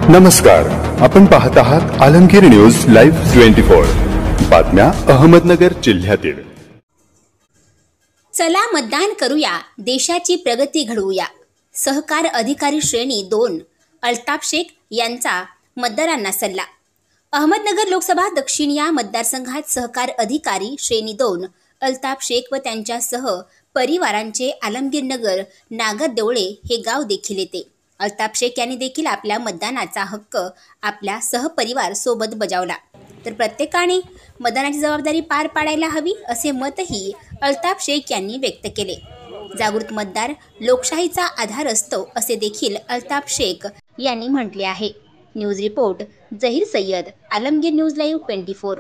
नमस्कार, आपण पाहत आहात आलमगीर न्यूज लाईव्ह 24 बातम्या अहमदनगर जिल्ह्यातील। चला मतदान करूया, देशाची प्रगती घडवूया। सहकार अधिकारी श्रेणी 2 अल्ताफ शेख यांचा मतदारांना सल्ला। अहमदनगर लोकसभा दक्षिण या मतदारसंघात सहकार अधिकारी श्रेणी 2 अल्ताफ शेख व त्यांच्यासह परिवारांचे आलमगीरनगर नागरदेवळे हे गाव देखील येते। अल्ताफ शेख यांनी देखील आपल्या मतदानाचा हक्क आपल्या सहपरिवार सोबत बजावला, तर प्रत्येकाने मतदानाची जबाबदारी पार पाडायला हवी असे मतही अल्ताफ शेख यांनी व्यक्त केले। जागृत मतदार लोकशाहीचा आधार असतो असे देखील अल्ताफ शेख यांनी म्हटले आहे। News report Zaheer Sayyed, Alamgir news live 24।